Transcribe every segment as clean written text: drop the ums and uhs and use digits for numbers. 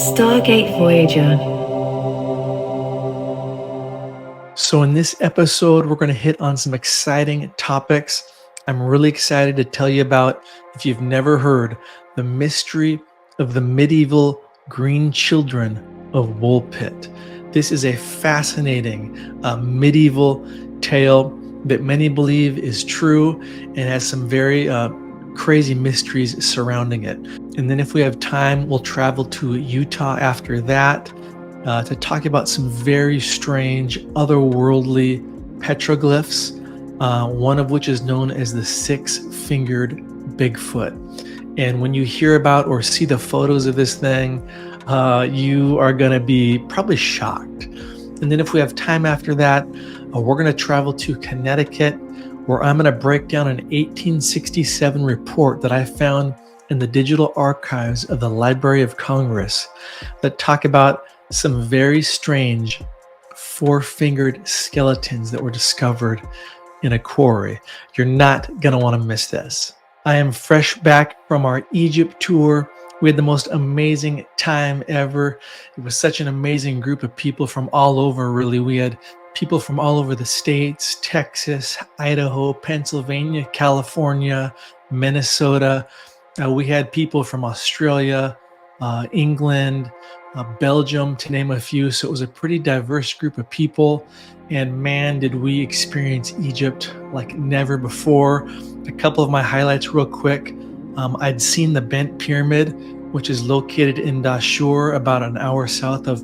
Stargate Voyager. So in this episode, we're going to hit on some exciting topics. I'm really excited to tell you about, if you've never heard, the mystery of the medieval green children of Woolpit. This is a fascinating medieval tale that many believe is true and has some very crazy mysteries surrounding it. And then if we have time, we'll travel to Utah after that to talk about some very strange, otherworldly petroglyphs, one of which is known as the six-fingered Bigfoot. And when you hear about or see the photos of this thing, you are going to be probably shocked. And then if we have time after that, we're going to travel to Connecticut, where I'm going to break down an 1867 report that I found in the digital archives of the Library of Congress that talk about some very strange four-fingered skeletons that were discovered in a quarry. You're not going to want to miss this. I am fresh back from our Egypt tour. We had the most amazing time ever. It was such an amazing group of people from all over, really. We had people from all over the states: Texas, Idaho, Pennsylvania, California, Minnesota. We had people from Australia, England, Belgium, to name a few. So it was a pretty diverse group of people. And man, did we experience Egypt like never before. A couple of my highlights real quick. I'd seen the Bent Pyramid, which is located in Dashur, about an hour south of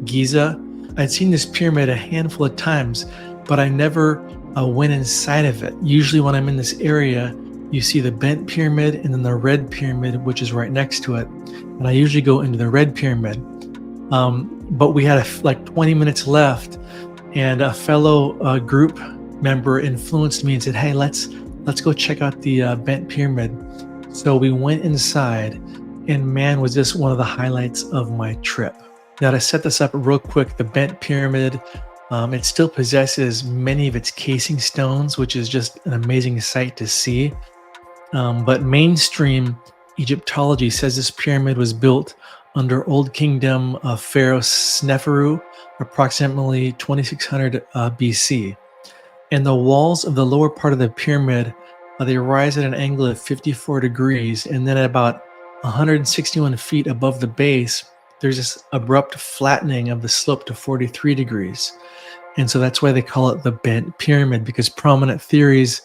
Giza. I'd seen this pyramid a handful of times, but I never went inside of it. Usually when I'm in this area, you see the Bent Pyramid and then the Red Pyramid, which is right next to it. And I usually go into the Red Pyramid. But we had like 20 minutes left, and a fellow group member influenced me and said, "Hey, let's go check out the Bent Pyramid." So we went inside, and man, was this one of the highlights of my trip. Now, to set this up real quick, the Bent Pyramid, it still possesses many of its casing stones, which is just an amazing sight to see. But mainstream Egyptology says this pyramid was built under Old Kingdom Pharaoh Sneferu, approximately 2600 BC. And the walls of the lower part of the pyramid, they rise at an angle of 54 degrees, and then at about 161 feet above the base, there's this abrupt flattening of the slope to 43 degrees. And so that's why they call it the Bent Pyramid, because prominent theories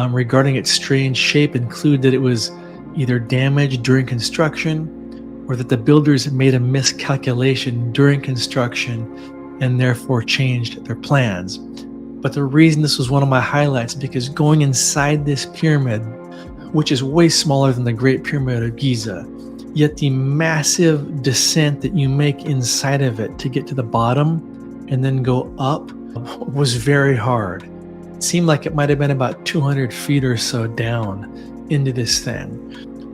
regarding its strange shape include that it was either damaged during construction, or that the builders made a miscalculation during construction and therefore changed their plans. But the reason this was one of my highlights, because going inside this pyramid, which is way smaller than the Great Pyramid of Giza, yet the massive descent that you make inside of it to get to the bottom and then go up was very hard. It seemed like it might have been about 200 feet or so down into this thing.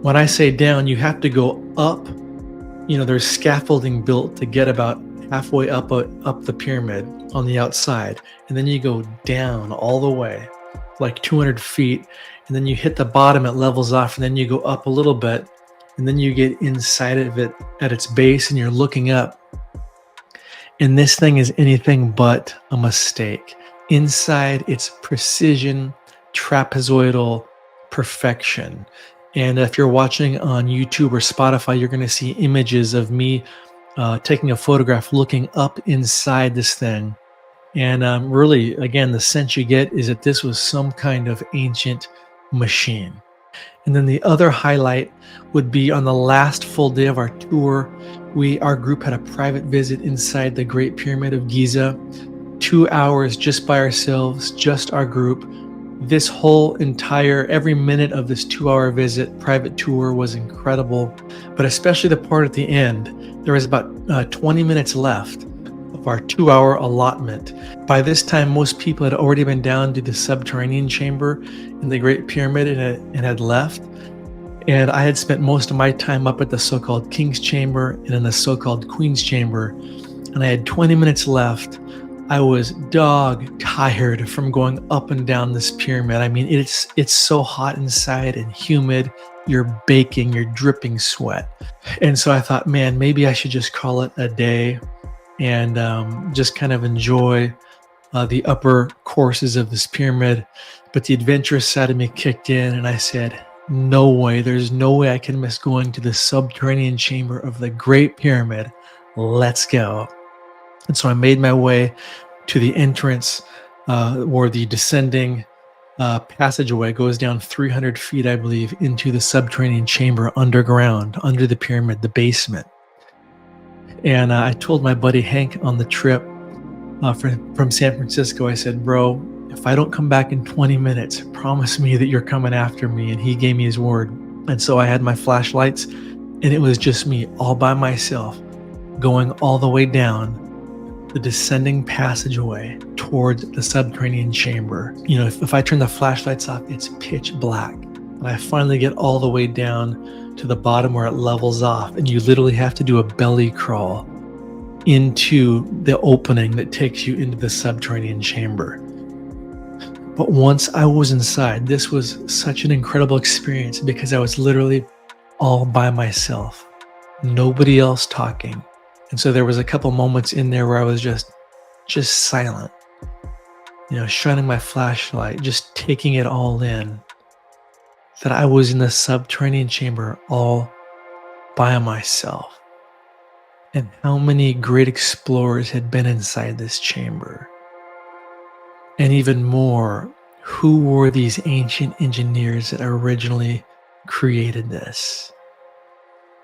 When I say down, you have to go up. You know, there's scaffolding built to get about halfway up the pyramid on the outside, and then you go down all the way, like 200 feet, and then you hit the bottom, it levels off, and then you go up a little bit, and then you get inside of it at its base, and you're looking up. And this thing is anything but a mistake. Inside, it's precision, trapezoidal perfection. And if you're watching on YouTube or Spotify, you're going to see images of me taking a photograph looking up inside this thing. And really, again, the sense you get is that this was some kind of ancient machine. And then the other highlight would be on the last full day of our tour, our group had a private visit inside the Great Pyramid of Giza, 2 hours just by ourselves, just our group. This whole every minute of this 2-hour visit, private tour, was incredible, but especially the part at the end. There was about 20 minutes left of our 2-hour allotment. By this time, most people had already been down to the subterranean chamber in the Great Pyramid and had left. And I had spent most of my time up at the so-called King's Chamber and in the so-called Queen's Chamber, and I had 20 minutes left. I was dog tired from going up and down this pyramid. I mean, it's so hot inside and humid you're baking, you're dripping sweat. And so I thought, man, maybe I should just call it a day and just kind of enjoy the upper courses of this pyramid. But the adventurous side of me kicked in, and I said, no way, there's no way I can miss going to the subterranean chamber of the Great Pyramid. Let's go. And so I made my way to the entrance or the descending passageway goes down 300 feet, I believe, into the subterranean chamber underground, under the pyramid, the basement. And I told my buddy Hank on the trip from San Francisco, I said, bro, if I don't come back in 20 minutes, promise me that you're coming after me. And he gave me his word. And so I had my flashlights, and it was just me all by myself going all the way down the descending passageway towards the subterranean chamber. You know, if I turn the flashlights off, it's pitch black. And I finally get all the way down to the bottom where it levels off, and you literally have to do a belly crawl into the opening that takes you into the subterranean chamber. But once I was inside, this was such an incredible experience because I was literally all by myself, nobody else talking. And so there was a couple moments in there where I was just silent, you know, shining my flashlight, just taking it all in, that I was in the subterranean chamber all by myself. And how many great explorers had been inside this chamber? And even more, who were these ancient engineers that originally created this?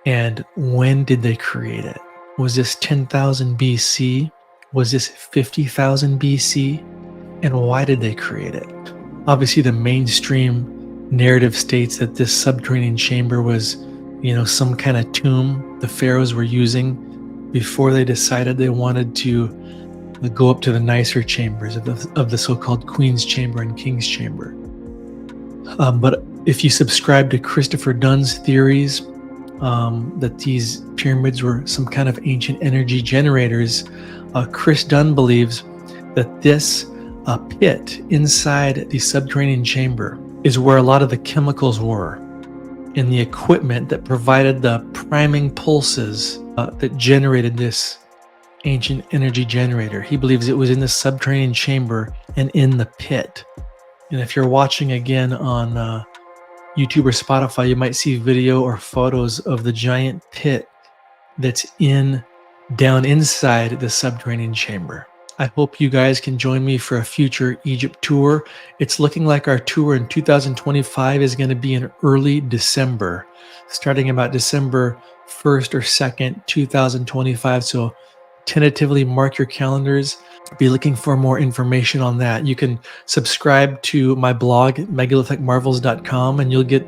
And when did they create it? Was this 10,000 BC? Was this 50,000 BC? And why did they create it? Obviously, the mainstream narrative states that this subterranean chamber was, you know, some kind of tomb the pharaohs were using before they decided they wanted to go up to the nicer chambers of the so-called Queen's Chamber and King's Chamber. But if you subscribe to Christopher Dunn's theories that these pyramids were some kind of ancient energy generators, Chris Dunn believes that this pit inside the subterranean chamber is where a lot of the chemicals were and the equipment that provided the priming pulses that generated this ancient energy generator. He believes it was in the subterranean chamber and in the pit. And if you're watching again on YouTube or Spotify, you might see video or photos of the giant pit that's down inside the subterranean chamber. I hope you guys can join me for a future Egypt tour. It's looking like our tour in 2025 is going to be in early December, starting about December 1st or 2nd, 2025. So tentatively mark your calendars. Be looking for more information on that. You can subscribe to my blog, megalithic.marvels.com, and you'll get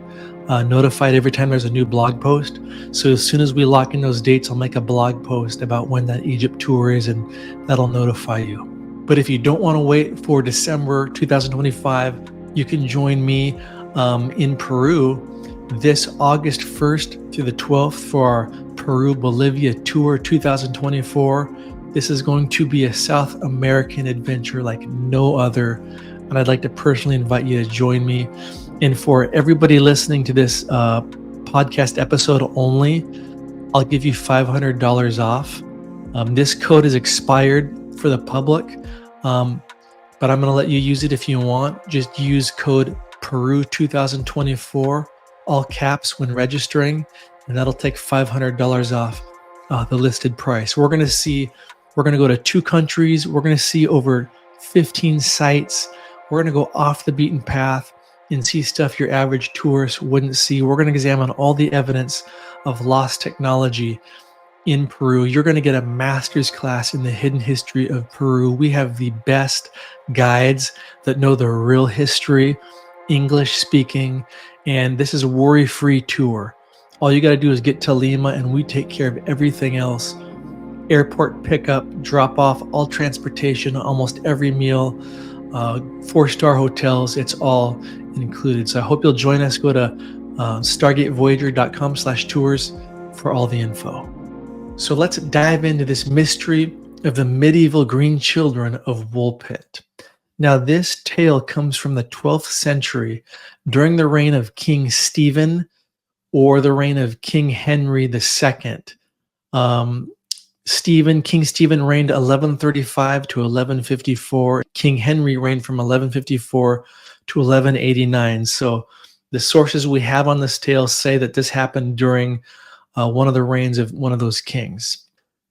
notified every time there's a new blog post. So as soon as we lock in those dates, I'll make a blog post about when that Egypt tour is, and that'll notify you. But if you don't want to wait for December 2025, you can join me in Peru this August 1st through the 12th for our Peru-Bolivia Tour 2024. This is going to be a South American adventure like no other, and I'd like to personally invite you to join me. And for everybody listening to this podcast episode only, I'll give you $500 off. This code is expired for the public, but I'm going to let you use it if you want. Just use code Peru2024, all caps, when registering, and that'll take $500 off the listed price. We're going to go to 2 countries. We're going to see over 15 sites. We're going to go off the beaten path and see stuff your average tourist wouldn't see. We're going to examine all the evidence of lost technology in Peru. You're going to get a master's class in the hidden history of Peru. We have the best guides that know the real history, English speaking, and this is a worry-free tour. All you got to do is get to Lima, and we take care of everything else. Airport pickup, drop off, all transportation, almost every meal, 4-star hotels, it's all included. So I hope you'll join us. Go to stargatevoyager.com/tours for all the info. So let's dive into this mystery of the medieval green children of Woolpit. Now, this tale comes from the 12th century during the reign of King Stephen or the reign of King Henry II. Um, King Stephen reigned 1135 to 1154. King Henry reigned from 1154 to 1189. So the sources we have on this tale say that this happened during one of the reigns of one of those kings.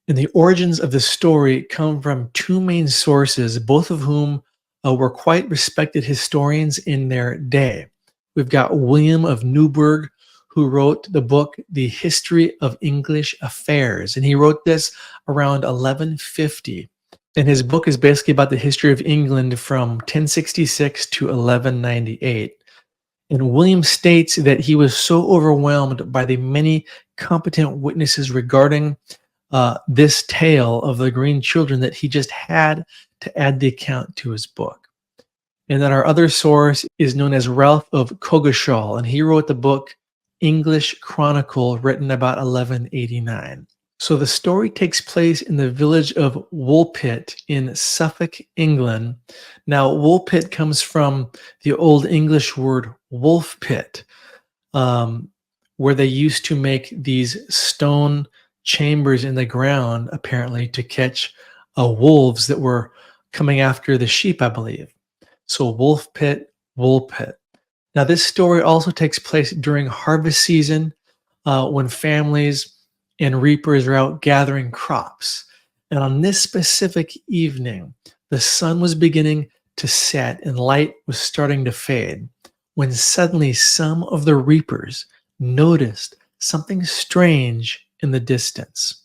And the origins of the story come from two main sources, both of whom were quite respected historians in their day. We've got William of Newburgh, who wrote the book, The History of English Affairs. And he wrote this around 1150. And his book is basically about the history of England from 1066 to 1198. And William states that he was so overwhelmed by the many competent witnesses regarding this tale of the green children that he just had to add the account to his book. And then our other source is known as Ralph of Coggeshall, and he wrote the book English Chronicle, written about 1189. So the story takes place in the village of Woolpit in Suffolk, England. Now, Woolpit comes from the Old English word wolf pit, where they used to make these stone chambers in the ground, apparently, to catch wolves that were coming after the sheep, I believe. So wolf pit, Woolpit. Now, this story also takes place during harvest season, when families and reapers are out gathering crops. And on this specific evening, the sun was beginning to set and light was starting to fade, when suddenly some of the reapers noticed something strange in the distance.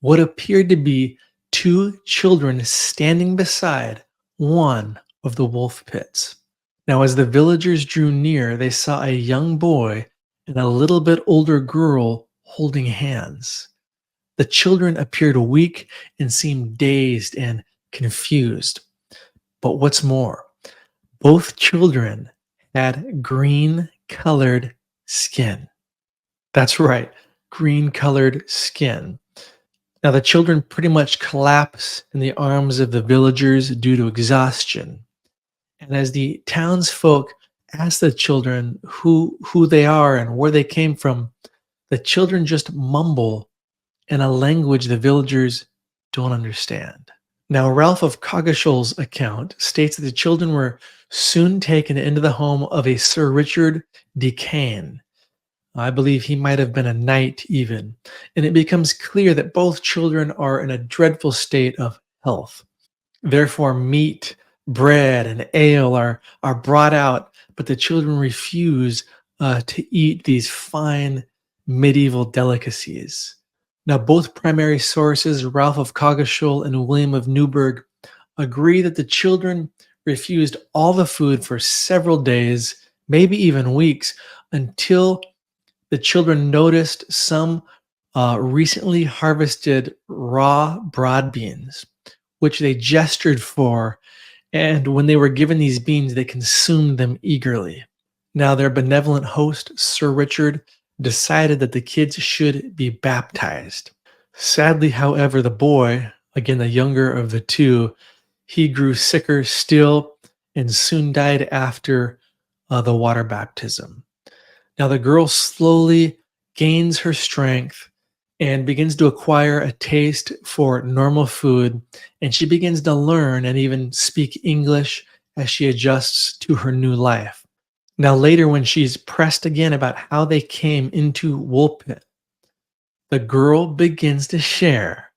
What appeared to be two children standing beside one of the wolf pits. Now, as the villagers drew near, they saw a young boy and a little bit older girl holding hands. The children appeared weak and seemed dazed and confused. But what's more, both children had green colored skin. That's right, green colored skin. Now, the children pretty much collapse in the arms of the villagers due to exhaustion. And as the townsfolk ask the children who they are and where they came from, the children just mumble in a language the villagers don't understand. Now, Ralph of Coggeshall's account states that the children were soon taken into the home of a Sir Richard de Caen. I believe he might have been a knight even. And it becomes clear that both children are in a dreadful state of health. Therefore, meat, bread, and ale are brought out, but the children refuse to eat these fine medieval delicacies. Now, both primary sources, Ralph of Coggeshall and William of Newburgh, agree that the children refused all the food for several days, maybe even weeks, until the children noticed some recently harvested raw broad beans, which they gestured for, and when they were given these beans, they consumed them eagerly. Now, their benevolent host, Sir Richard, decided that the kids should be baptized. Sadly, however, the boy, again the younger of the two, he grew sicker still and soon died after the water baptism. Now, the girl slowly gains her strength and begins to acquire a taste for normal food, and she begins to learn and even speak English as she adjusts to her new life. Now, later, when she's pressed again about how they came into Woolpit, the girl begins to share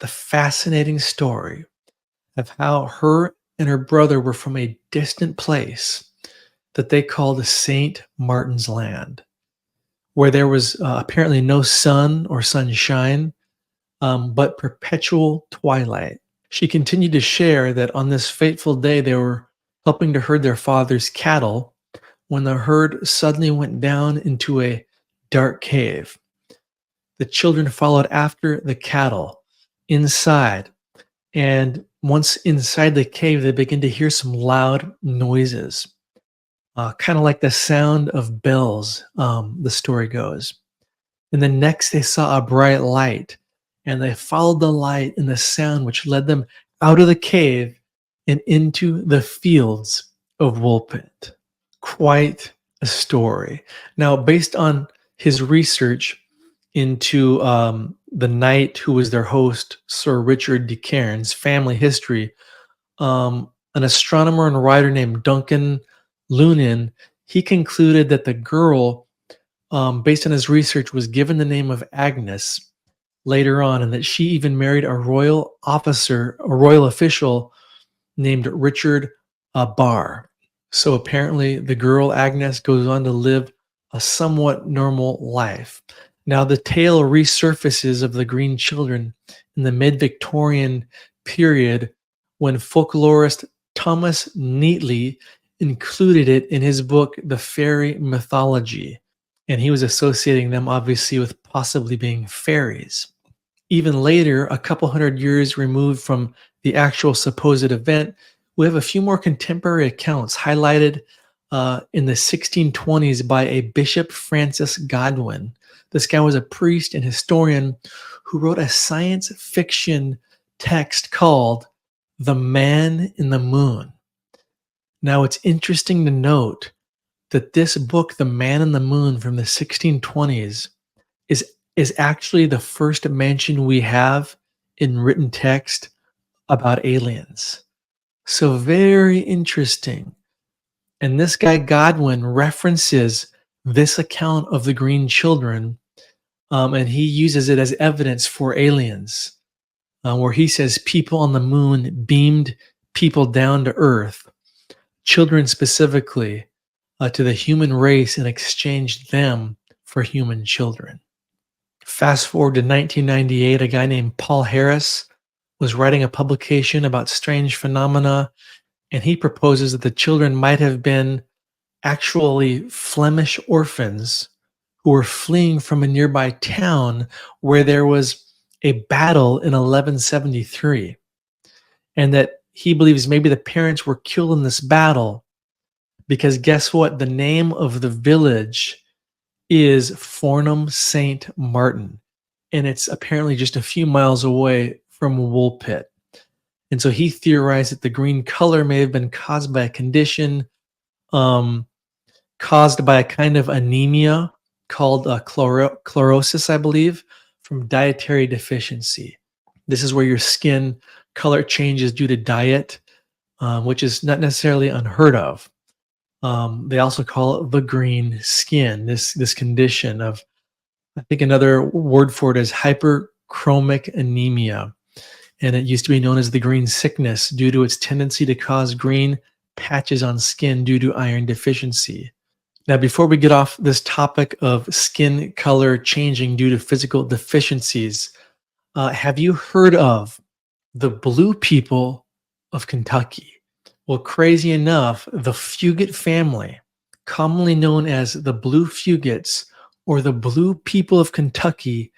the fascinating story of how her and her brother were from a distant place that they called St. Martin's Land, where there was apparently no sun or sunshine, but perpetual twilight. She continued to share that on this fateful day, they were helping to herd their father's cattle when the herd suddenly went down into a dark cave. The children followed after the cattle inside, and once inside the cave, they began to hear some loud noises, kind of like the sound of bells, the story goes. And then next, they saw a bright light, and they followed the light and the sound, which led them out of the cave and into the fields of Woolpit. Quite a story. Now, based on his research into the knight who was their host, Sir Richard de Cairns' family history, an astronomer and writer named Duncan Lunin, he concluded that the girl, based on his research, was given the name of Agnes later on, and that she even married a royal official named Richard Barr. So apparently, the girl Agnes goes on to live a somewhat normal life. Now, the tale resurfaces of the Green Children in the mid Victorian period when folklorist Thomas Neatley included it in his book, The Fairy Mythology. And he was associating them, obviously, with possibly being fairies. Even later, a couple hundred years removed from the actual supposed event, we have a few more contemporary accounts highlighted in the 1620s by a Bishop Francis Godwin. This guy was a priest and historian who wrote a science fiction text called The Man in the Moon. Now, it's interesting to note that this book, The Man in the Moon from the 1620s, is actually the first mention we have in written text about aliens. So very interesting. And this guy Godwin references this account of the Green Children, and he uses it as evidence for aliens, where he says people on the moon beamed people down to Earth, children specifically, to the human race, and exchanged them for human children. Fast forward to 1998, a guy named Paul Harris was writing a publication about strange phenomena, and he proposes that the children might have been actually Flemish orphans who were fleeing from a nearby town where there was a battle in 1173, and that he believes maybe the parents were killed in this battle because guess what? The name of the village is Fornham St. Martin, and it's apparently just a few miles away from Woolpit. And so he theorized that the green color may have been caused by a condition caused by a kind of anemia called chlorosis, I believe, from dietary deficiency. This is where your skin color changes due to diet, which is not necessarily unheard of. They also call it the green skin, this condition of, I think another word for it is hyperchromic anemia. And it used to be known as the green sickness due to its tendency to cause green patches on skin due to iron deficiency. Now, before we get off this topic of skin color changing due to physical deficiencies, have you heard of the blue people of Kentucky? Well, crazy enough, the Fugate family, commonly known as the Blue Fugates or the Blue People of Kentucky,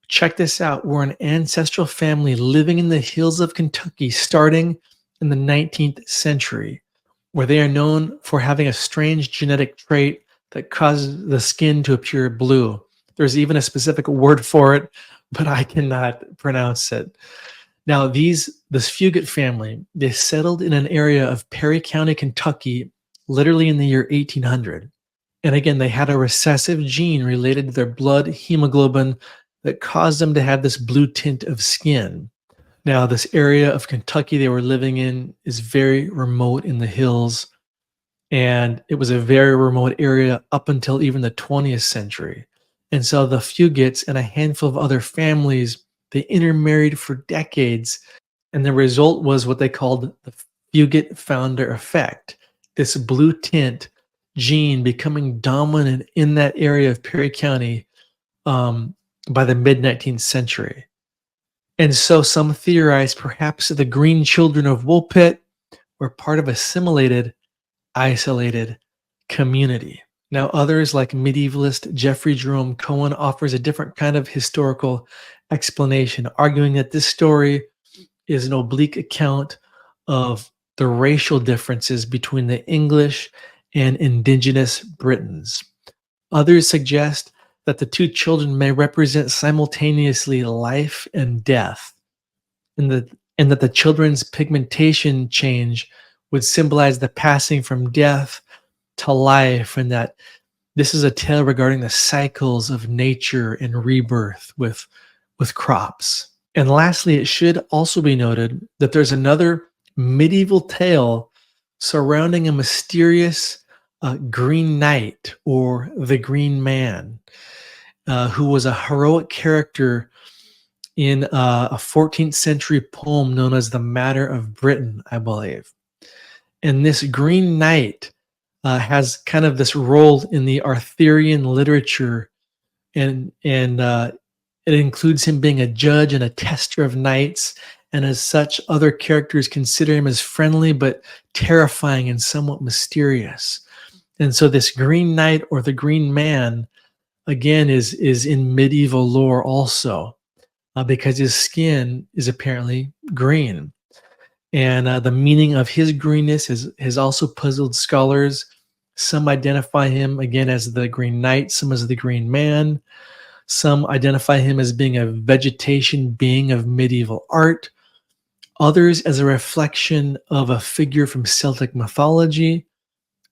check this out, were an ancestral family living in the hills of Kentucky starting in the 19th century, where they are known for having a strange genetic trait that causes the skin to appear blue. There's even a specific word for it, but I cannot pronounce it. Now, this Fugate family, they settled in an area of Perry County, Kentucky, literally in the year 1800. And again, they had a recessive gene related to their blood hemoglobin that caused them to have this blue tint of skin. Now, this area of Kentucky they were living in is very remote in the hills, and it was a very remote area up until even the 20th century. And so the Fugates and a handful of other families, they intermarried for decades, and the result was what they called the Fugate founder effect, this blue tint gene becoming dominant in that area of Perry County by the mid-19th century. And so some theorize perhaps the Green Children of Woolpit were part of a assimilated, isolated community. Now, others like medievalist Jeffrey Jerome Cohen offers a different kind of historical explanation, arguing that this story is an oblique account of the racial differences between the English and indigenous Britons. Others suggest that the two children may represent simultaneously life and death, and that the children's pigmentation change would symbolize the passing from death to life, and that This is a tale regarding the cycles of nature and rebirth with crops. And lastly, it should also be noted that there's another medieval tale surrounding a mysterious Green Knight or the Green Man, who was a heroic character in a 14th century poem known as The Matter of Britain, I believe. And this Green Knight has kind of this role in the Arthurian literature, and it includes him being a judge and a tester of knights. And as such, other characters consider him as friendly but terrifying and somewhat mysterious. And so, this Green Knight or the Green Man again is in medieval lore also, because his skin is apparently green. And the meaning of his greenness has also puzzled scholars. Some identify him again as the Green Knight, some as the Green Man. Some identify him as being a vegetation being of medieval art. Others as a reflection of a figure from Celtic mythology.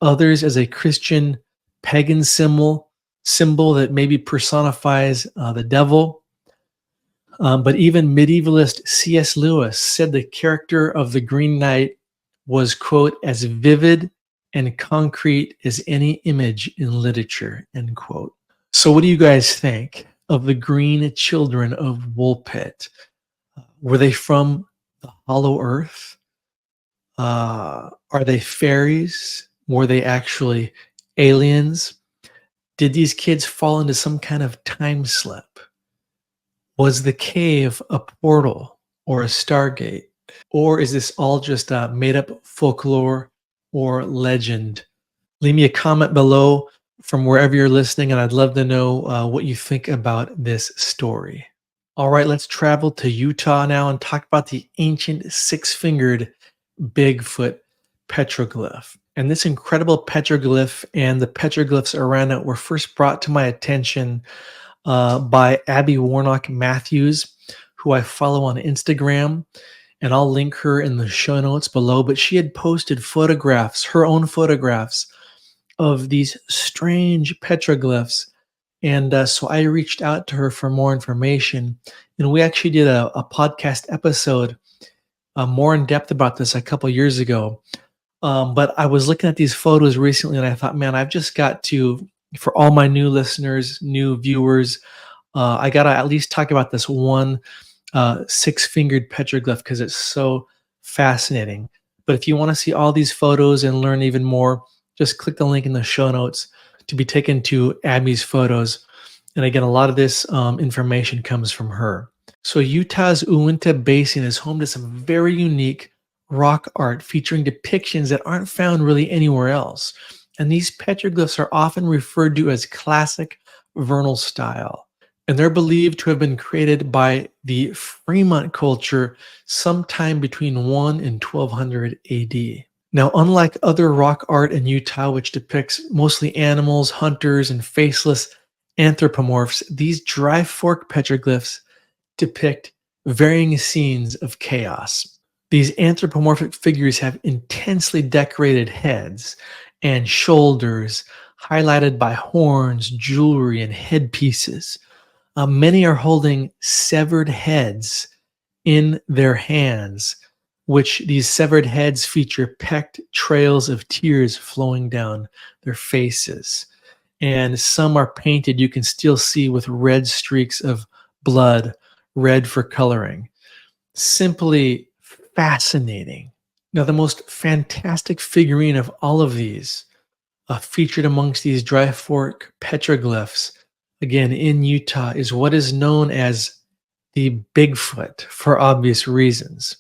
Others as a Christian pagan symbol that maybe personifies the devil. But even medievalist C.S. Lewis said the character of the Green Knight was, quote, as vivid and concrete as any image in literature, end quote. So what do you guys think of the green children of Woolpit? Were they from the Hollow Earth? Are they fairies? Were they actually aliens? Did these kids fall into some kind of time slip? Was the cave a portal or a stargate? Or is this all just made up folklore or legend? Leave me a comment below from wherever you're listening, and I'd love to know what you think about this story. All right, let's travel to Utah now and talk about the ancient six-fingered Bigfoot petroglyph. And this incredible petroglyph and the petroglyphs around it were first brought to my attention by Abby Warnock Matthews, who I follow on Instagram, and I'll link her in the show notes below. But she had posted photographs, her own photographs, of these strange petroglyphs. And so I reached out to her for more information. And we actually did a podcast episode more in depth about this a couple years ago. But I was looking at these photos recently and I thought, man, I've just got to, for all my new listeners, new viewers, I got to at least talk about this one six-fingered petroglyph because it's so fascinating. But if you want to see all these photos and learn even more, just click the link in the show notes to be taken to Abby's photos. And again, a lot of this information comes from her. So Utah's Uinta Basin is home to some very unique rock art featuring depictions that aren't found really anywhere else. And these petroglyphs are often referred to as classic vernal style. And they're believed to have been created by the Fremont culture sometime between 1 and 1200 AD. Now, unlike other rock art in Utah, which depicts mostly animals, hunters, and faceless anthropomorphs, these dry fork petroglyphs depict varying scenes of chaos. These anthropomorphic figures have intensely decorated heads and shoulders, highlighted by horns, jewelry, and headpieces. Many are holding severed heads in their hands, which these severed heads feature pecked trails of tears flowing down their faces. And some are painted, you can still see, with red streaks of blood, red for coloring. Simply fascinating. Now, the most fantastic figurine of all of these, featured amongst these dry fork petroglyphs, again in Utah, is what is known as the Bigfoot for obvious reasons.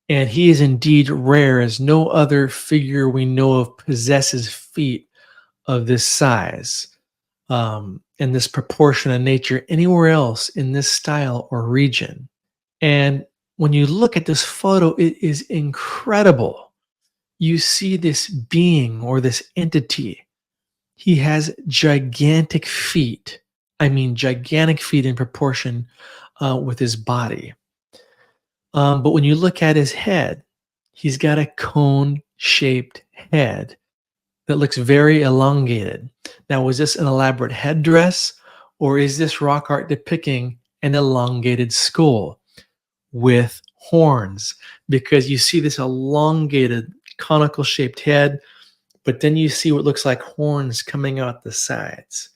And he is indeed rare, as no other figure we know of possesses feet of this size and this proportion of nature anywhere else in this style or region. And when you look at this photo, it is incredible. You see this being or this entity. He has gigantic feet. I mean, gigantic feet in proportion with his body. But when you look at his head, he's got a cone-shaped head that looks very elongated. Now, was this an elaborate headdress, or is this rock art depicting an elongated skull with horns? Because you see this elongated conical shaped head, but then you see what looks like horns coming out the sides.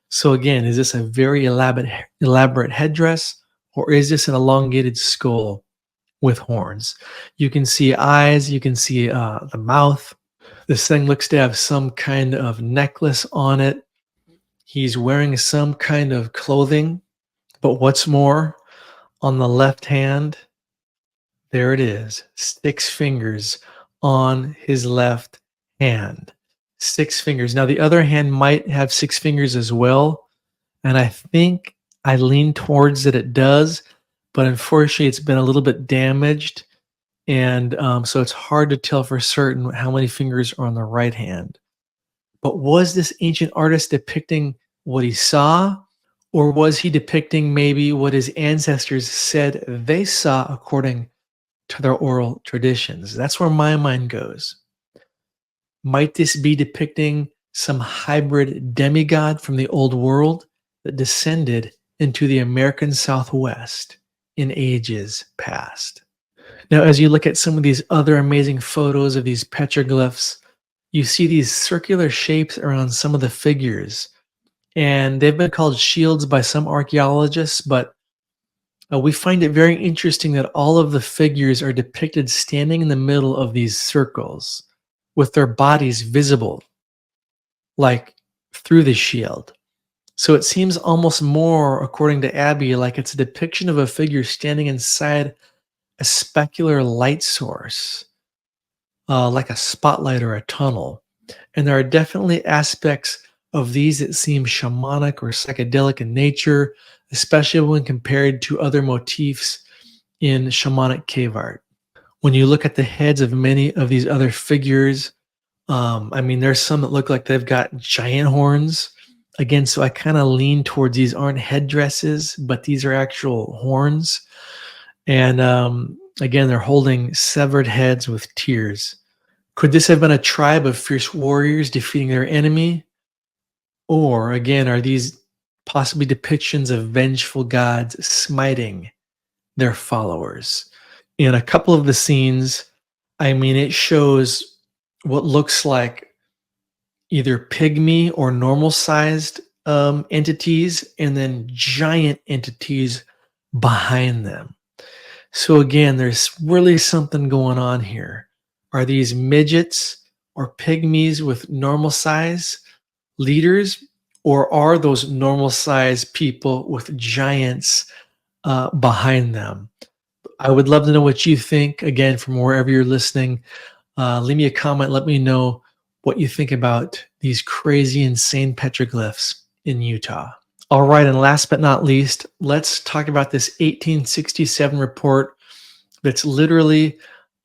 So again, is this a very elaborate headdress, or is this an elongated skull with horns? You can see eyes, you can see the mouth. This thing looks to have some kind of necklace on it. He's wearing some kind of clothing, but what's more, on the left hand, there it is, 6 fingers on his left hand. 6 fingers. Now, the other hand might have 6 fingers as well, and I think I lean towards that it does, but unfortunately, it's been a little bit damaged, and so it's hard to tell for certain how many fingers are on the right hand. But was this ancient artist depicting what he saw, or was he depicting maybe what his ancestors said they saw according to their oral traditions? That's where my mind goes. Might this be depicting some hybrid demigod from the old world that descended into the American Southwest in ages past? Now, as you look at some of these other amazing photos of these petroglyphs, you see these circular shapes around some of the figures, and they've been called shields by some archaeologists, but we find it very interesting that all of the figures are depicted standing in the middle of these circles with their bodies visible, like through the shield. So it seems almost more, according to Abby, like it's a depiction of a figure standing inside a specular light source, like a spotlight or a tunnel. And there are definitely aspects of these that seem shamanic or psychedelic in nature, especially when compared to other motifs in shamanic cave art. When you look at the heads of many of these other figures, I mean, there's some that look like they've got giant horns. Again, so I kind of lean towards these aren't headdresses, but these are actual horns. And again, they're holding severed heads with tears. Could this have been a tribe of fierce warriors defeating their enemy? Or again, are these possibly depictions of vengeful gods smiting their followers? In a couple of the scenes, I mean, it shows what looks like either pygmy or normal sized entities, and then giant entities behind them. So again, there's really something going on here. Are these midgets or pygmies with normal size leaders, or are those normal sized people with giants behind them? I would love to know what you think. Again, from wherever you're listening, leave me a comment. Let me know what you think about these crazy, insane petroglyphs in Utah. All right, and last but not least, let's talk about this 1867 report that's literally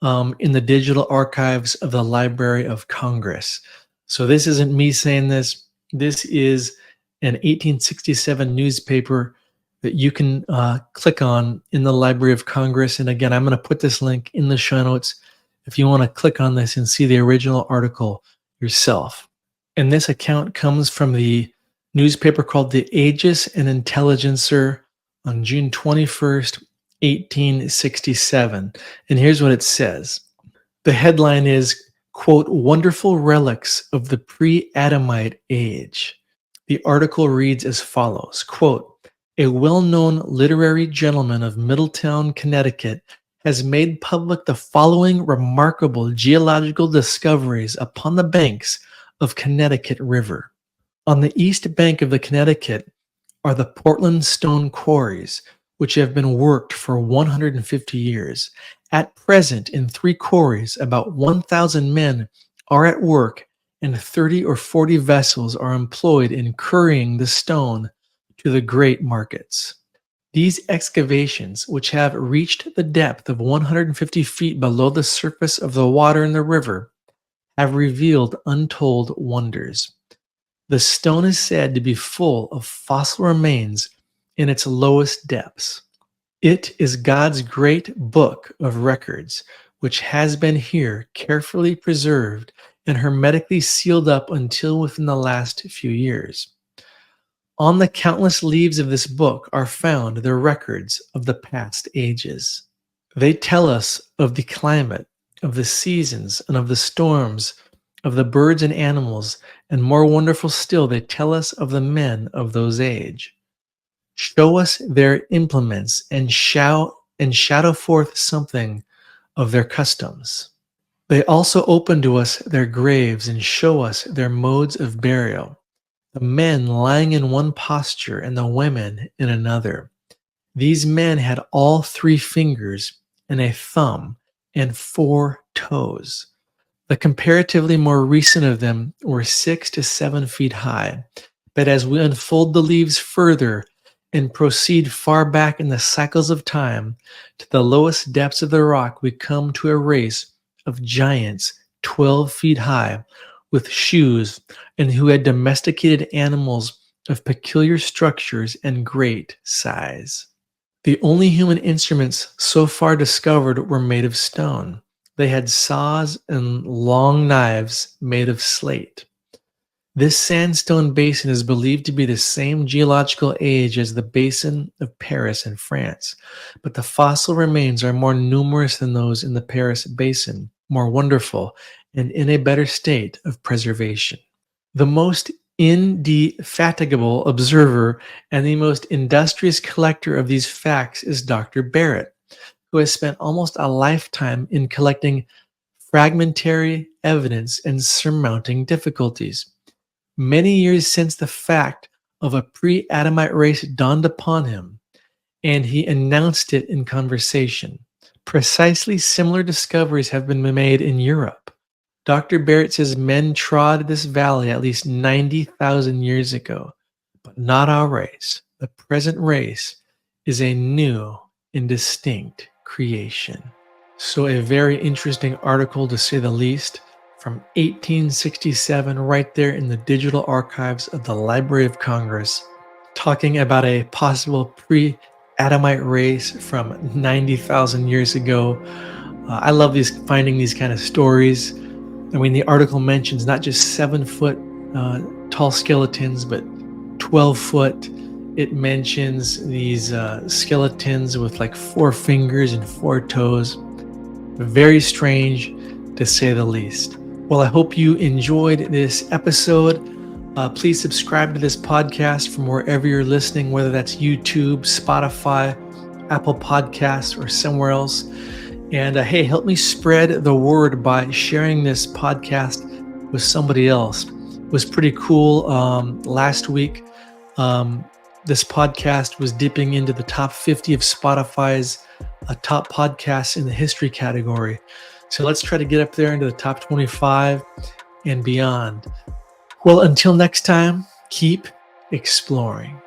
in the digital archives of the Library of Congress. So this isn't me saying this. This is an 1867 newspaper that you can click on in the Library of Congress. And again, I'm going to put this link in the show notes if you want to click on this and see the original article yourself. And this account comes from the newspaper called the Aegis and Intelligencer on June 21st, 1867. And here's what it says. The headline is, quote, "Wonderful Relics of the Pre-Adamite Age." The article reads as follows, quote, "A well-known literary gentleman of Middletown, Connecticut, has made public the following remarkable geological discoveries upon the banks of Connecticut River. On the east bank of the Connecticut are the Portland stone quarries, which have been worked for 150 years. At present, in 3 quarries, about 1,000 men are at work, and 30 or 40 vessels are employed in currying the stone to the great markets. These excavations, which have reached the depth of 150 feet below the surface of the water in the river, have revealed untold wonders. The stone is said to be full of fossil remains in its lowest depths. It is God's great book of records, which has been here carefully preserved and hermetically sealed up until within the last few years. On the countless leaves of this book are found the records of the past ages. They tell us of the climate, of the seasons, and of the storms, of the birds and animals, and more wonderful still, they tell us of the men of those age. Show us their implements and shadow forth something of their customs. They also open to us their graves and show us their modes of burial, the men lying in one posture and the women in another. These men had all 3 fingers and a thumb and 4 toes. The comparatively more recent of them were 6 to 7 feet high, but as we unfold the leaves further and proceed far back in the cycles of time to the lowest depths of the rock, we come to a race of giants 12 feet high with shoes and who had domesticated animals of peculiar structures and great size. The only human instruments so far discovered were made of stone. They had saws and long knives made of slate. This sandstone basin is believed to be the same geological age as the basin of Paris in France, but the fossil remains are more numerous than those in the Paris basin, more wonderful, and in a better state of preservation. The most indefatigable observer and the most industrious collector of these facts is Dr. Barrett, who has spent almost a lifetime in collecting fragmentary evidence and surmounting difficulties. Many years since the fact of a pre-Adamite race dawned upon him, and he announced it in conversation. Precisely similar discoveries have been made in Europe. Dr. Barrett says men trod this valley at least 90,000 years ago, but not our race. The present race is a new and distinct creation. So a very interesting article, to say the least, from 1867, right there in the digital archives of the Library of Congress, talking about a possible pre-Adamite race from 90,000 years ago. I love finding these kind of stories. I mean, the article mentions not just 7-foot tall skeletons, but 12-foot. It mentions these skeletons with like 4 fingers and 4 toes. Very strange, to say the least. Well, I hope you enjoyed this episode. Please subscribe to this podcast from wherever you're listening, whether that's YouTube, Spotify, Apple Podcasts, or somewhere else. And hey, help me spread the word by sharing this podcast with somebody else. It was pretty cool. Last week, this podcast was dipping into the top 50 of Spotify's top podcasts in the history category. So let's try to get up there into the top 25 and beyond. Well, until next time, keep exploring.